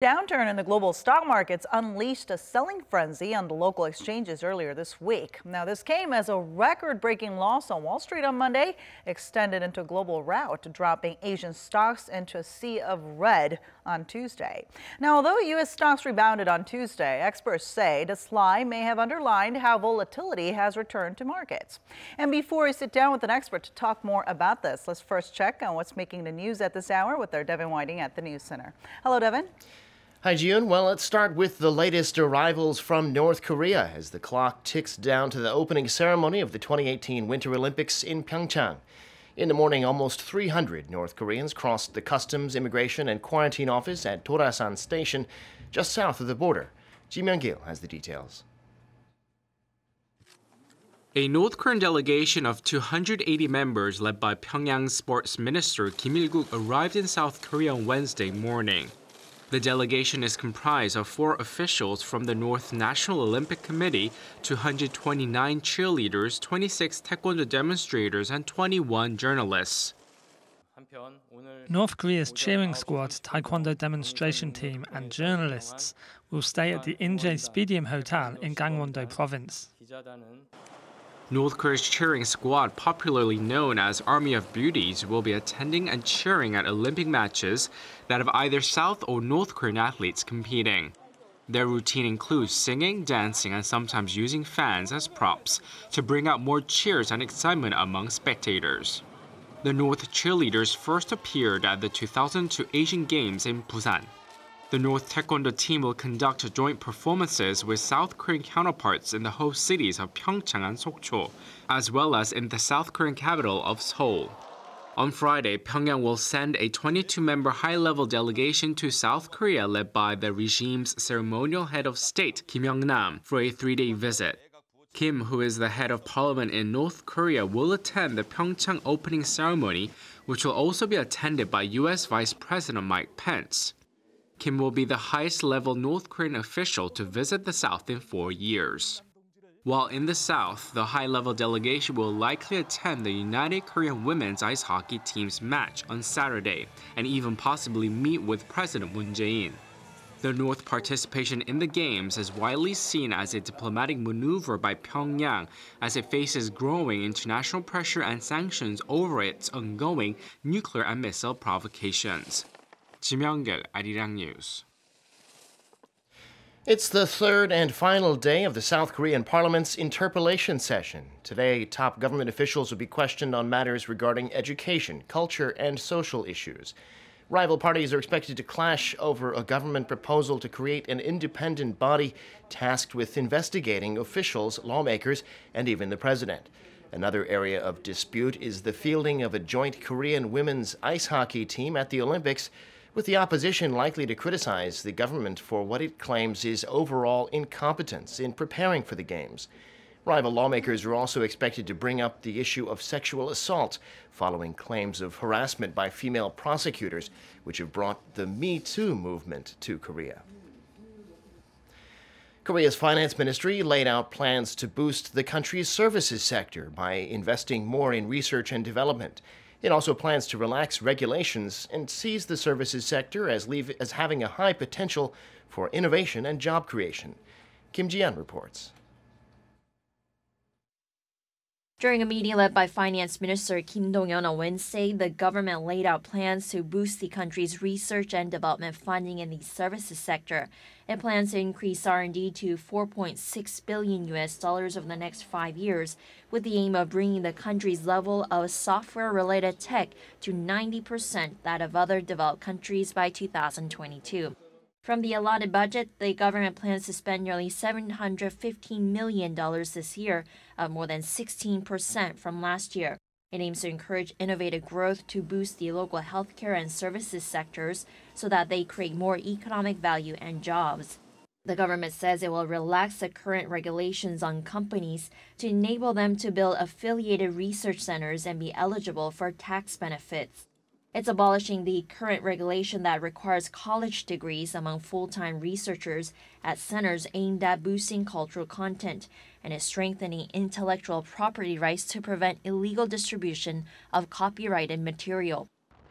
Downturn in the global stock markets unleashed a selling frenzy on the local exchanges earlier this week. Now, this came as a record-breaking loss on Wall Street on Monday extended into a global rout, dropping Asian stocks into a sea of red on Tuesday. Now, although U.S. stocks rebounded on Tuesday, experts say the slide may have underlined how volatility has returned to markets. And before we sit down with an expert to talk more about this, let's first check on what's making the news at this hour with our Devin Whiting at the News Center. Hello, Devin. Hi, June. Well, let's start with the latest arrivals from North Korea as the clock ticks down to the opening ceremony of the 2018 Winter Olympics in Pyeongchang. In the morning, almost 300 North Koreans crossed the Customs, Immigration, and Quarantine Office at Dorasan Station, just south of the border. Ji Myung-gil has the details. A North Korean delegation of 280 members led by Pyongyang Sports Minister Kim Il-guk arrived in South Korea on Wednesday morning. The delegation is comprised of 4 officials from the North National Olympic Committee, 229 cheerleaders, 26 taekwondo demonstrators, and 21 journalists. North Korea's cheering squad, taekwondo demonstration team, and journalists will stay at the Inje Stadium Hotel in Gangwon-do Province. North Korea's cheering squad, popularly known as Army of Beauties, will be attending and cheering at Olympic matches that have either South or North Korean athletes competing. Their routine includes singing, dancing, and sometimes using fans as props to bring out more cheers and excitement among spectators. The North cheerleaders first appeared at the 2002 Asian Games in Busan. The North Taekwondo team will conduct joint performances with South Korean counterparts in the host cities of Pyeongchang and Sokcho, as well as in the South Korean capital of Seoul. On Friday, Pyongyang will send a 22-member high-level delegation to South Korea led by the regime's ceremonial head of state, Kim Yong-nam, for a 3-day visit. Kim, who is the head of parliament in North Korea, will attend the Pyeongchang opening ceremony, which will also be attended by U.S. Vice President Mike Pence. Kim will be the highest-level North Korean official to visit the South in 4 years. While in the South, the high-level delegation will likely attend the United Korean women's ice hockey team's match on Saturday and even possibly meet with President Moon Jae-in. The North participation in the Games is widely seen as a diplomatic maneuver by Pyongyang as it faces growing international pressure and sanctions over its ongoing nuclear and missile provocations. Ji Myung-gil, Arirang News. It's the third and final day of the South Korean Parliament's interpellation session. Today, top government officials will be questioned on matters regarding education, culture, and social issues. Rival parties are expected to clash over a government proposal to create an independent body tasked with investigating officials, lawmakers, and even the president. Another area of dispute is the fielding of a joint Korean women's ice hockey team at the Olympics, with the opposition likely to criticize the government for what it claims is overall incompetence in preparing for the Games. Rival lawmakers are also expected to bring up the issue of sexual assault following claims of harassment by female prosecutors, which have brought the Me Too movement to Korea. Korea's finance ministry laid out plans to boost the country's services sector by investing more in research and development. It also plans to relax regulations and sees the services sector as having a high potential for innovation and job creation. Kim Ji-yeon reports. During a meeting led by Finance Minister Kim Dong-yeon on Wednesday, the government laid out plans to boost the country's research and development funding in the services sector. It plans to increase R&D to $4.6 billion over the next 5 years, with the aim of bringing the country's level of software-related tech to 90% that of other developed countries by 2022. From the allotted budget, the government plans to spend nearly $715 million this year, up more than 16% from last year. It aims to encourage innovative growth to boost the local healthcare and services sectors so that they create more economic value and jobs. The government says it will relax the current regulations on companies to enable them to build affiliated research centers and be eligible for tax benefits. It's abolishing the current regulation that requires college degrees among full-time researchers at centers aimed at boosting cultural content, and is strengthening intellectual property rights to prevent illegal distribution of copyrighted material.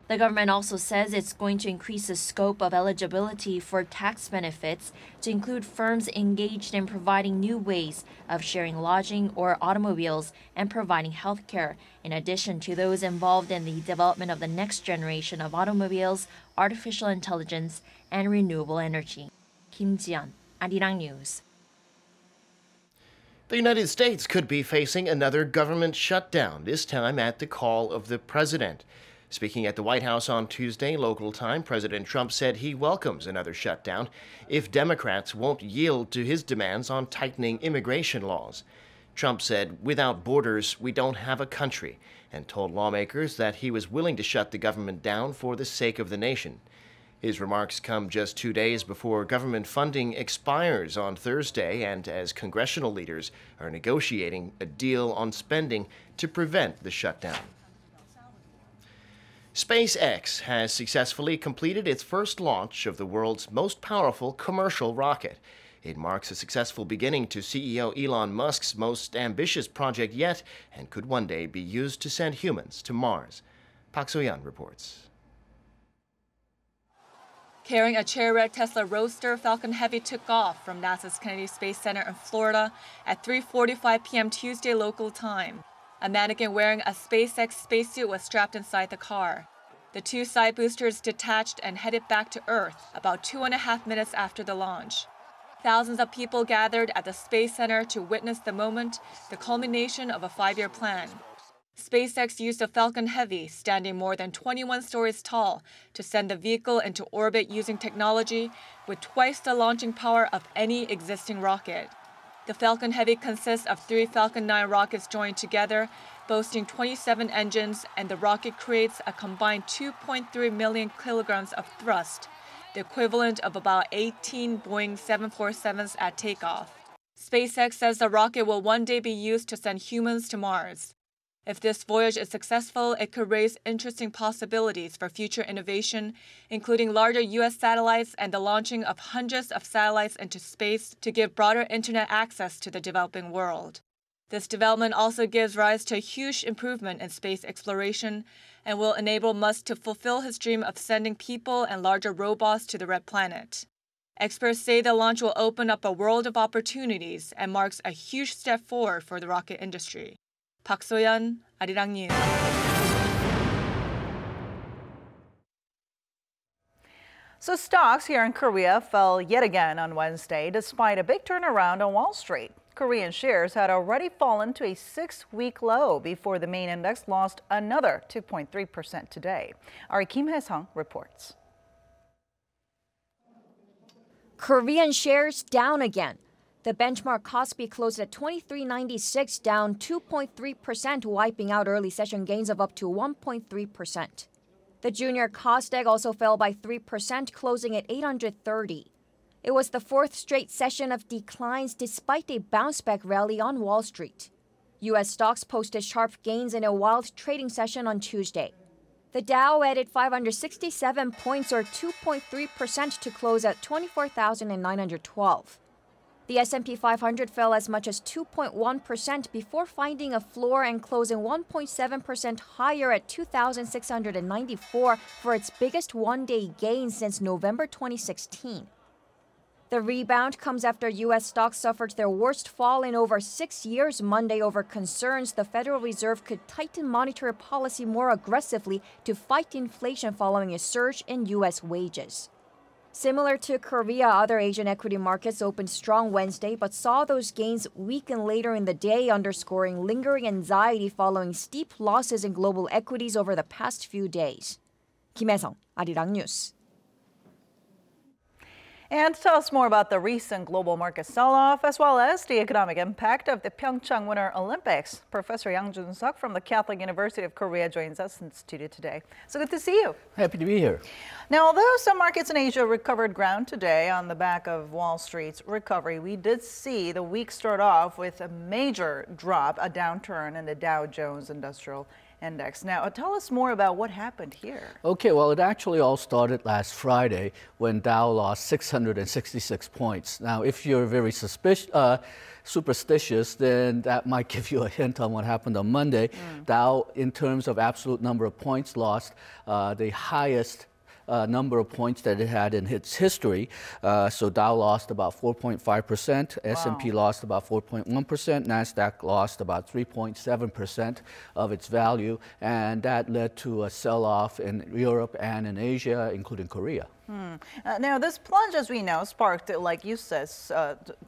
The government also says it's going to increase the scope of eligibility for tax benefits to include firms engaged in providing new ways of sharing lodging or automobiles and providing health care, in addition to those involved in the development of the next generation of automobiles, artificial intelligence, and renewable energy. Kim Ji-yeon, Arirang News. The United States could be facing another government shutdown, this time at the call of the president. Speaking at the White House on Tuesday, local time, President Trump said he welcomes another shutdown if Democrats won't yield to his demands on tightening immigration laws. Trump said, "Without borders, we don't have a country," and told lawmakers that he was willing to shut the government down for the sake of the nation. His remarks come just 2 days before government funding expires on Thursday and as congressional leaders are negotiating a deal on spending to prevent the shutdown. SpaceX has successfully completed its first launch of the world's most powerful commercial rocket. It marks a successful beginning to CEO Elon Musk's most ambitious project yet and could one day be used to send humans to Mars. Park So-yeon reports. Carrying a cherry-red Tesla Roadster, Falcon Heavy took off from NASA's Kennedy Space Center in Florida at 3:45 p.m. Tuesday local time. A mannequin wearing a SpaceX spacesuit was strapped inside the car. The two side boosters detached and headed back to Earth about 2.5 minutes after the launch. Thousands of people gathered at the Space Center to witness the moment, the culmination of a 5-year plan. SpaceX used a Falcon Heavy, standing more than 21 stories tall, to send the vehicle into orbit using technology with twice the launching power of any existing rocket. The Falcon Heavy consists of 3 Falcon 9 rockets joined together, boasting 27 engines, and the rocket creates a combined 2.3 million kilograms of thrust, the equivalent of about 18 Boeing 747s at takeoff. SpaceX says the rocket will one day be used to send humans to Mars. If this voyage is successful, it could raise interesting possibilities for future innovation, including larger U.S. satellites and the launching of hundreds of satellites into space to give broader internet access to the developing world. This development also gives rise to a huge improvement in space exploration and will enable Musk to fulfill his dream of sending people and larger robots to the Red Planet. Experts say the launch will open up a world of opportunities and marks a huge step forward for the rocket industry. Park So-yeon, Arirang News. So stocks here in Korea fell yet again on Wednesday despite a big turnaround on Wall Street. Korean shares had already fallen to a 6-week low before the main index lost another 2.3% today. Our Kim Hae-sung reports. Korean shares down again. The benchmark Kospi closed at 2396, down 2.3%, wiping out early session gains of up to 1.3%. The junior Kosdaq also fell by 3%, closing at 830. It was the 4th straight session of declines despite a bounce-back rally on Wall Street. U.S. stocks posted sharp gains in a wild trading session on Tuesday. The Dow added 567 points or 2.3% to close at 24,912. The S&P 500 fell as much as 2.1% before finding a floor and closing 1.7% higher at 2,694 for its biggest one-day gain since November 2016. The rebound comes after U.S. stocks suffered their worst fall in over 6 years Monday over concerns the Federal Reserve could tighten monetary policy more aggressively to fight inflation following a surge in U.S. wages. Similar to Korea, other Asian equity markets opened strong Wednesday but saw those gains weaken later in the day, underscoring lingering anxiety following steep losses in global equities over the past few days. Kim Hae-sung, Arirang News. And to tell us more about the recent global market sell-off, as well as the economic impact of the Pyeongchang Winter Olympics, Professor Yang Jun-suk from the Catholic University of Korea joins us in the studio today. So good to see you. Happy to be here. Now, although some markets in Asia recovered ground today on the back of Wall Street's recovery, we did see the week start off with a major drop, a downturn in the Dow Jones Industrial index. Now, tell us more about what happened here. Okay, well, it actually all started last Friday when Dow lost 666 points. Now, if you're very superstitious, then that might give you a hint on what happened on Monday. Dow, in terms of absolute number of points lost, the highest number of points that it had in its history. So Dow lost about 4.5%, S&P lost about 4.1%, NASDAQ lost about 3.7% of its value, and that led to a sell-off in Europe and in Asia, including Korea. Now, this plunge, as we know, sparked, like you said,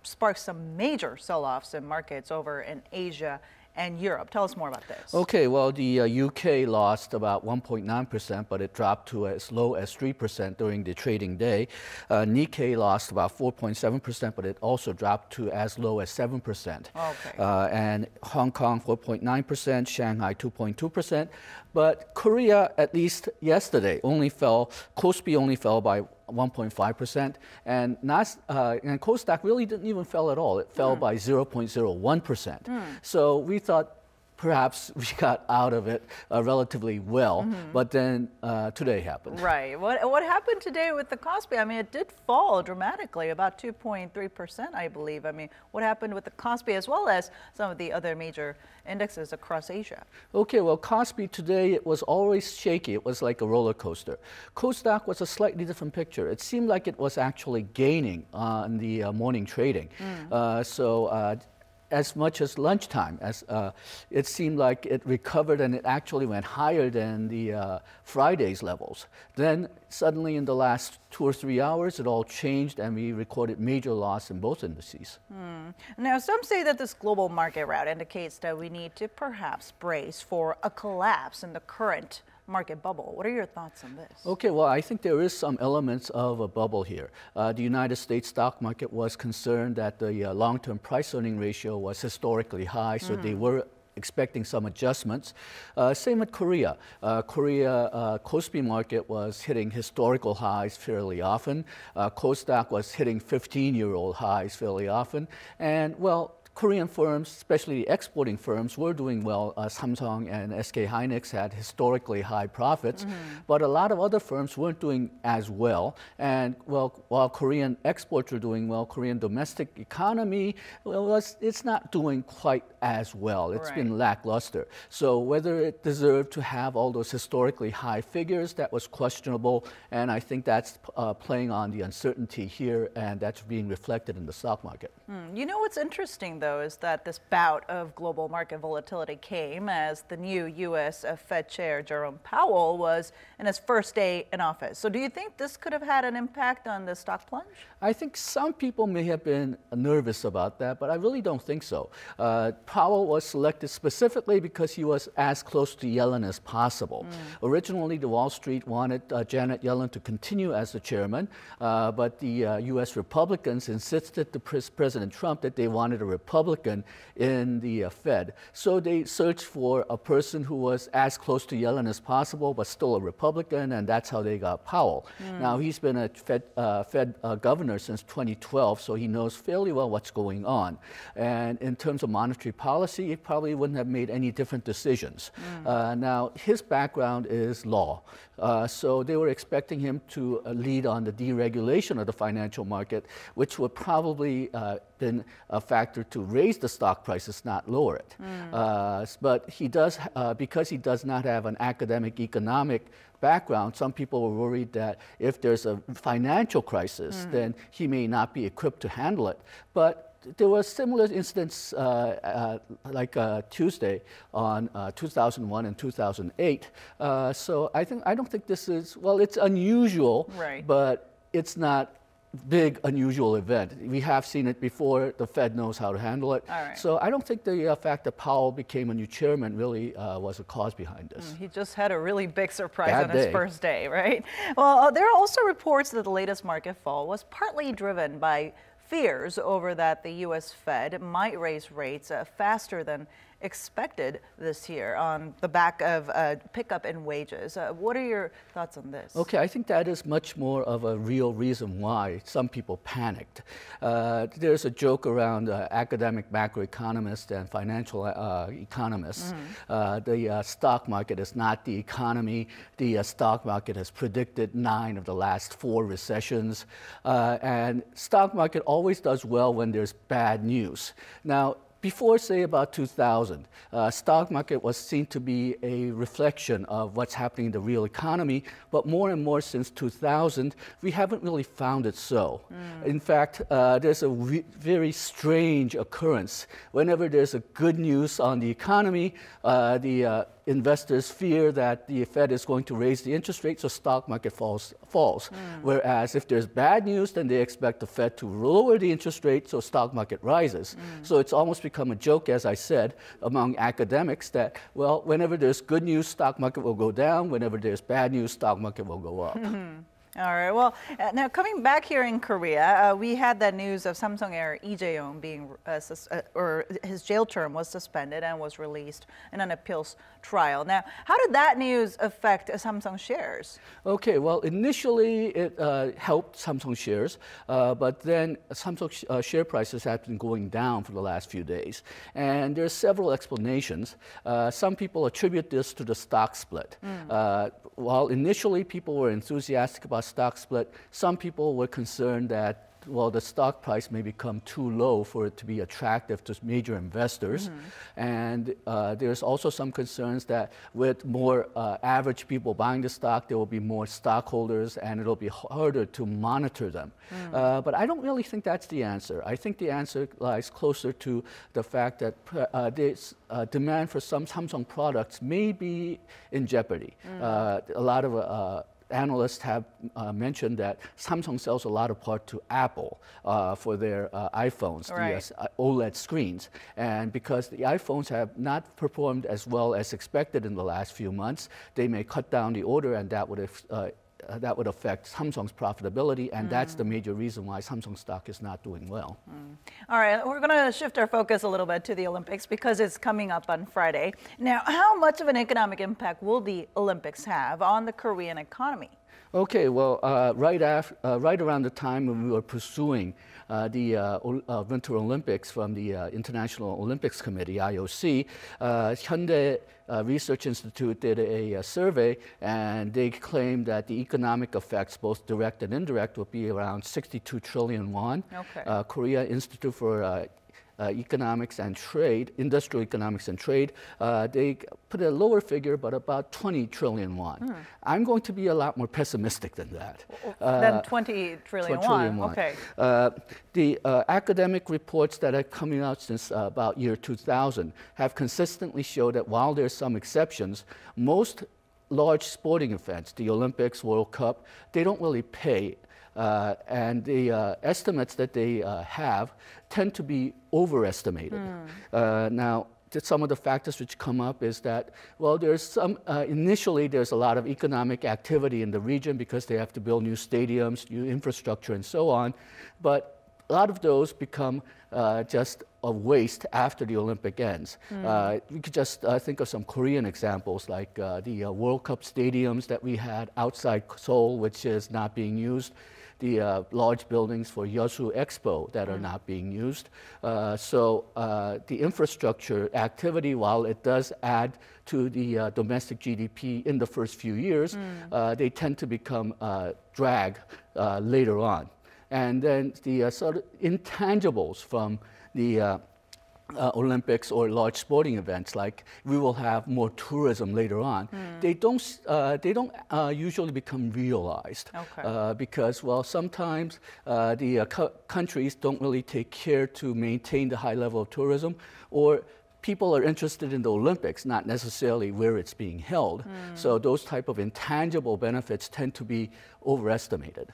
sparked some major sell-offs in markets over in Asia and Europe. Tell us more about this. Okay, well, the UK lost about 1.9%, but it dropped to as low as 3% during the trading day. Nikkei lost about 4.7%, but it also dropped to as low as 7%. Okay. And Hong Kong 4.9%, Shanghai 2.2%. But Korea, at least yesterday, Kospi only fell by 1.5%, and Kosdaq really didn't even fall at all. It fell by 0.01%. So we thought perhaps we got out of it relatively well, but then today happened. Right. What happened today with the Kospi? I mean, it did fall dramatically, about 2.3%, I believe. I mean, what happened with the Kospi as well as some of the other major indexes across Asia? Okay, well, Kospi today, it was always shaky. It was like a roller coaster. Kosdaq was a slightly different picture. It seemed like it was actually gaining on the morning trading. As much as lunchtime, it seemed like it recovered and it actually went higher than the Friday's levels. Then suddenly in the last 2 or 3 hours, it all changed and we recorded major loss in both indices. Now, some say that this global market rout indicates that we need to perhaps brace for a collapse in the current market bubble. What are your thoughts on this? Okay, well, I think there is some elements of a bubble here. The United States stock market was concerned that the long-term price-earning ratio was historically high, so they were expecting some adjustments. Same with Korea. Kospi market was hitting historical highs fairly often. Kosdaq was hitting 15-year-old highs fairly often. And, well, Korean firms, especially exporting firms, were doing well. Samsung and SK Hynix had historically high profits, but a lot of other firms weren't doing as well. And well, while Korean exports were doing well, Korean domestic economy, well, it's not doing quite as well. It's been lackluster. So whether it deserved to have all those historically high figures, that was questionable. And I think that's playing on the uncertainty here, and that's being reflected in the stock market. You know what's interesting, though, is that this bout of global market volatility came as the new U.S. Fed Chair Jerome Powell was in his first day in office. So do you think this could have had an impact on the stock plunge? I think some people may have been nervous about that, but I really don't think so. Powell was selected specifically because he was as close to Yellen as possible. Originally, the Wall Street wanted Janet Yellen to continue as the chairman, but the U.S. Republicans insisted to President Trump that they wanted a Republican in the Fed. So they searched for a person who was as close to Yellen as possible, but still a Republican, and that's how they got Powell. Now, he's been a Fed governor since 2012, so he knows fairly well what's going on. And in terms of monetary policy, he probably wouldn't have made any different decisions. Now, his background is law. So they were expecting him to lead on the deregulation of the financial market, which would probably been a factor to raise the stock prices, not lower it. But he does, because he does not have an academic economic background, some people were worried that if there's a financial crisis, then he may not be equipped to handle it. But there were similar incidents like Tuesday on 2001 and 2008. So I don't think this is, well, it's unusual, but it's not big, unusual event. We have seen it before. The Fed knows how to handle it. So I don't think the fact that Powell became a new chairman really was a cause behind this. He just had a really big surprise on his first day, right? Well, there are also reports that the latest market fall was partly driven by fears over that the U.S. Fed might raise rates faster than expected this year on the back of a pickup in wages. What are your thoughts on this? Okay, I think that is much more of a real reason why some people panicked. There's a joke around academic macroeconomists and financial economists. The stock market is not the economy. The stock market has predicted 9 of the last 4 recessions. And stock market always does well when there's bad news. Now, before, say, about 2000, stock market was seen to be a reflection of what's happening in the real economy, but more and more since 2000, we haven't really found it so. In fact, there's a very strange occurrence. Whenever there's a good news on the economy, the investors fear that the Fed is going to raise the interest rate, so stock market falls. Whereas if there's bad news, then they expect the Fed to lower the interest rate, so stock market rises. So it's almost become a joke, as I said, among academics that, well, whenever there's good news, stock market will go down. Whenever there's bad news, stock market will go up. All right. Well, now coming back here in Korea, we had that news of Samsung heir Lee Jae-yong being, or his jail term was suspended and was released in an appeals trial. Now, how did that news affect Samsung shares? Okay. Well, initially it helped Samsung shares, but then Samsung share prices have been going down for the last few days, and there's several explanations. Some people attribute this to the stock split. While initially people were enthusiastic about stock split, some people were concerned that, well, the stock price may become too low for it to be attractive to major investors. And there's also some concerns that with more average people buying the stock, there will be more stockholders and it'll be harder to monitor them. But I don't really think that's the answer. I think the answer lies closer to the fact that there's demand for some Samsung products may be in jeopardy. A lot of analysts have mentioned that Samsung sells a lot of parts to Apple for their iPhones, the OLED screens. And because the iPhones have not performed as well as expected in the last few months, they may cut down the order, and that would affect Samsung's profitability, and that's the major reason why Samsung stock is not doing well. All right, we're going to shift our focus a little bit to the Olympics because it's coming up on Friday. Now, how much of an economic impact will the Olympics have on the Korean economy? Okay, well, right around the time when we were pursuing the Winter Olympics from the International Olympics Committee, IOC, Hyundai Research Institute did a survey, and they claimed that the economic effects, both direct and indirect, would be around 62 trillion won. Korea Institute for Economics and Trade, Industrial Economics and Trade, they put a lower figure, but about 20 trillion won. I'm going to be a lot more pessimistic than that. Than 20 trillion won. Okay. The academic reports that are coming out since about year 2000 have consistently showed that while there's some exceptions, most large sporting events, the Olympics, World Cup, they don't really pay. And the estimates that they have tend to be overestimated. Now, some of the factors which come up is that, well, there's some, initially there's a lot of economic activity in the region because they have to build new stadiums, new infrastructure, and so on. But a lot of those become just a waste after the Olympic ends. We could just think of some Korean examples, like the World Cup stadiums that we had outside Seoul, which is not being used. The large buildings for Yeosu Expo that are not being used. So the infrastructure activity, while it does add to the domestic GDP in the first few years, they tend to become drag later on. And then the sort of intangibles from the Olympics or large sporting events, like we will have more tourism later on, they don't usually become realized because, well, sometimes the countries don't really take care to maintain the high level of tourism, or people are interested in the Olympics, not necessarily where it's being held. So those type of intangible benefits tend to be overestimated.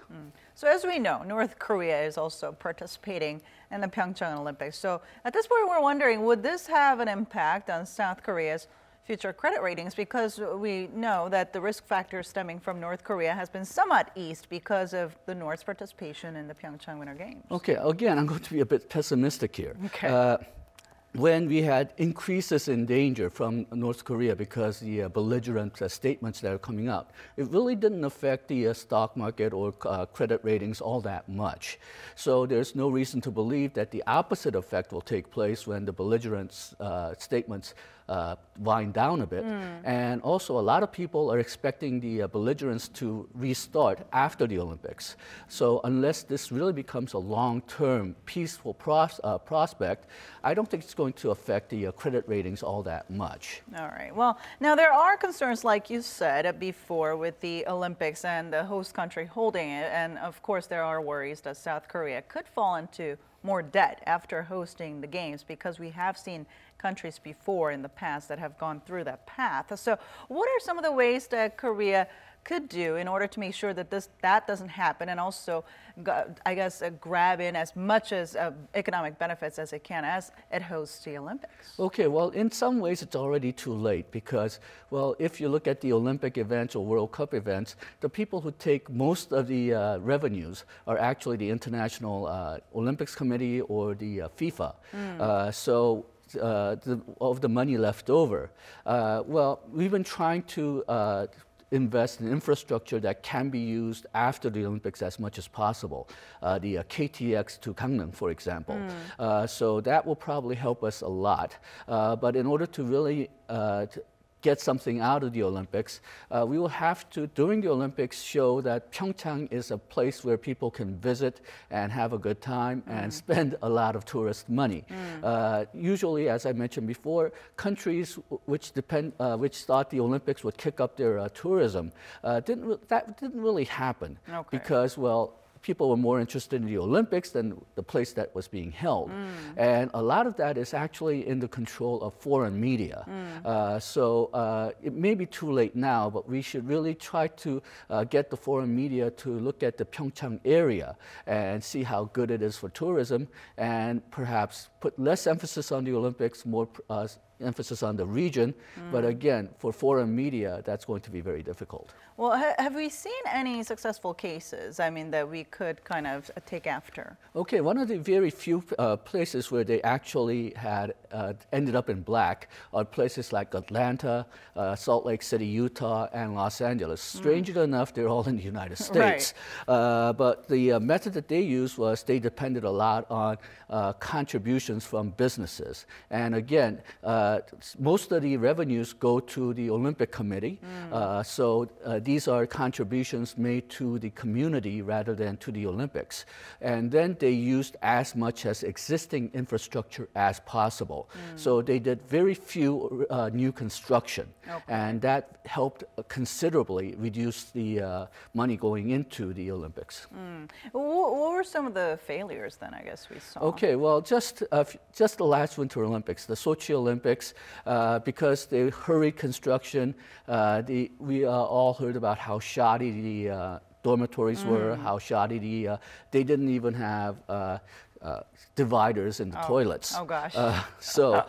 So as we know, North Korea is also participating in the Pyeongchang Olympics. So at this point, we're wondering, would this have an impact on South Korea's future credit ratings? Because we know that the risk factor stemming from North Korea has been somewhat eased because of the North's participation in the Pyeongchang Winter Games. Okay, again, I'm going to be a bit pessimistic here. when we had increases in danger from North Korea because the belligerent statements that are coming out, it really didn't affect the stock market or credit ratings all that much. So there's no reason to believe that the opposite effect will take place when the belligerent statements wind down a bit. And also a lot of people are expecting the belligerents to restart after the Olympics. So unless this really becomes a long-term peaceful prospect, I don't think it's going to affect the credit ratings all that much. All right. Well, now there are concerns, like you said before, with the Olympics and the host country holding it. And of course, there are worries that South Korea could fall into more debt after hosting the games, because we have seen countries before in the past that have gone through that path. So what are some of the ways that Korea could do in order to make sure that that doesn't happen, and also, I guess, grab in as much as economic benefits as it can as it hosts the Olympics? Okay, well, in some ways it's already too late because, well, if you look at the Olympic events or World Cup events, the people who take most of the revenues are actually the International Olympics Committee or the FIFA. Of the money left over, well, we've been trying to invest in infrastructure that can be used after the Olympics as much as possible. The KTX to Gangneung, for example. So that will probably help us a lot. But in order to really get something out of the Olympics, we will have to, during the Olympics, show that Pyeongchang is a place where people can visit and have a good time and spend a lot of tourist money. Usually, as I mentioned before, countries which thought the Olympics would kick up their tourism, that didn't really happen because, well, people were more interested in the Olympics than the place that was being held. And a lot of that is actually in the control of foreign media. So it may be too late now, but we should really try to get the foreign media to look at the Pyeongchang area and see how good it is for tourism, and perhaps put less emphasis on the Olympics, more emphasis on the region. But again, for foreign media, that's going to be very difficult. Well, have we seen any successful cases, I mean, that we could kind of take after? Okay, one of the very few places where they actually had ended up in black are places like Atlanta, Salt Lake City, Utah, and Los Angeles. Strangely enough, they're all in the United States. But the method that they used was they depended a lot on contributions from businesses. And again, most of the revenues go to the Olympic Committee. So these are contributions made to the community rather than to the Olympics. And then they used as much as existing infrastructure as possible. So they did very few new construction. And that helped considerably reduce the money going into the Olympics. What were some of the failures then, I guess, we saw? Okay, well, just the last Winter Olympics, the Sochi Olympics, because they hurried construction, we all heard about how shoddy the dormitories were, how shoddy they didn't even have dividers in the toilets. Oh gosh. So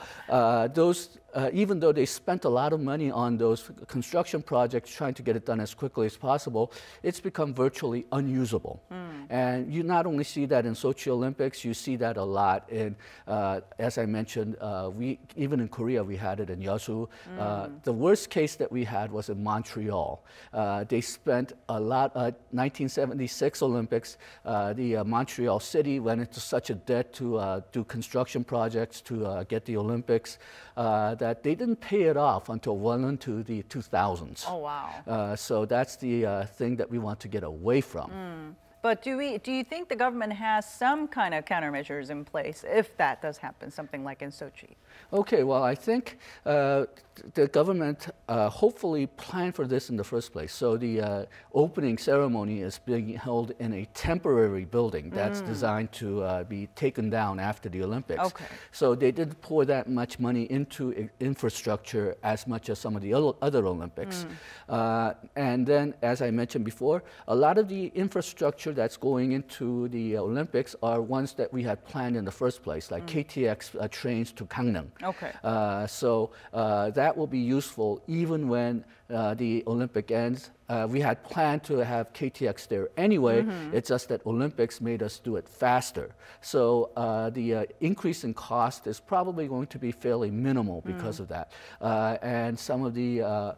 those, even though they spent a lot of money on those construction projects trying to get it done as quickly as possible, it's become virtually unusable. And you not only see that in Sochi Olympics, you see that a lot in, as I mentioned, even in Korea we had it in Yeosu. The worst case that we had was in Montreal. They spent a lot, 1976 Olympics, the Montreal city went into such a debt to do construction projects to get the Olympics that they didn't pay it off until well into the 2000s. Oh, wow. So that's the thing that we want to get away from. But do you think the government has some kind of countermeasures in place if that does happen, something like in Sochi? Okay, well, I think the government hopefully planned for this in the first place. So the opening ceremony is being held in a temporary building that's designed to be taken down after the Olympics. Okay. So they didn't pour that much money into infrastructure as much as some of the other Olympics. And then, as I mentioned before, a lot of the infrastructure that's going into the Olympics are ones that we had planned in the first place, like KTX trains to Gangneung. Okay. So that will be useful even when the Olympic ends. we had planned to have KTX there anyway. It's just that Olympics made us do it faster. So the increase in cost is probably going to be fairly minimal because of that. And some of the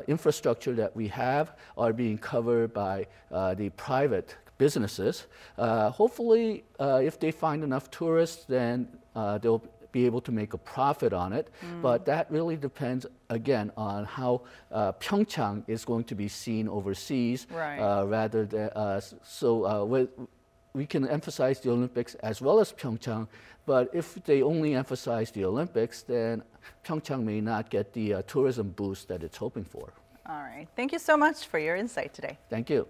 infrastructure that we have are being covered by the private businesses. Hopefully, if they find enough tourists, then they'll be able to make a profit on it. But that really depends, again, on how Pyeongchang is going to be seen overseas. Rather than, we can emphasize the Olympics as well as Pyeongchang, but if they only emphasize the Olympics, then Pyeongchang may not get the tourism boost that it's hoping for. All right. Thank you so much for your insight today. Thank you.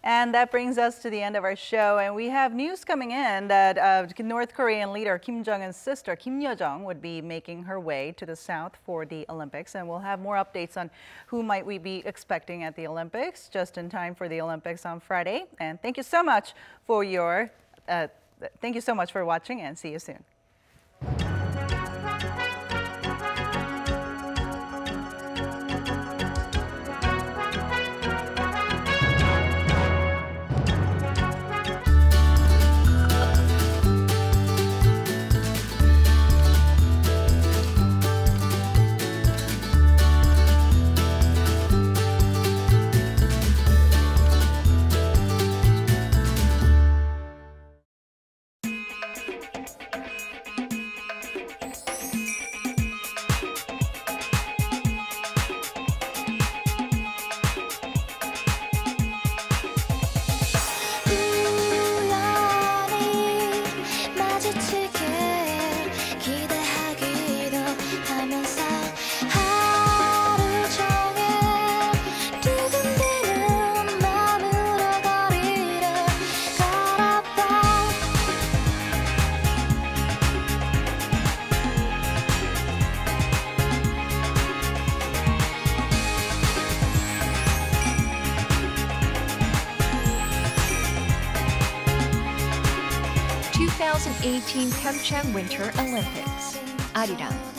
And that brings us to the end of our show. And we have news coming in that North Korean leader Kim Jong-un's sister, Kim Yo-jong, would be making her way to the South for the Olympics. And we'll have more updates on who might we be expecting at the Olympics just in time for the Olympics on Friday. And thank you so much for watching, and see you soon. Pyeongchang Winter Olympics. Arirang.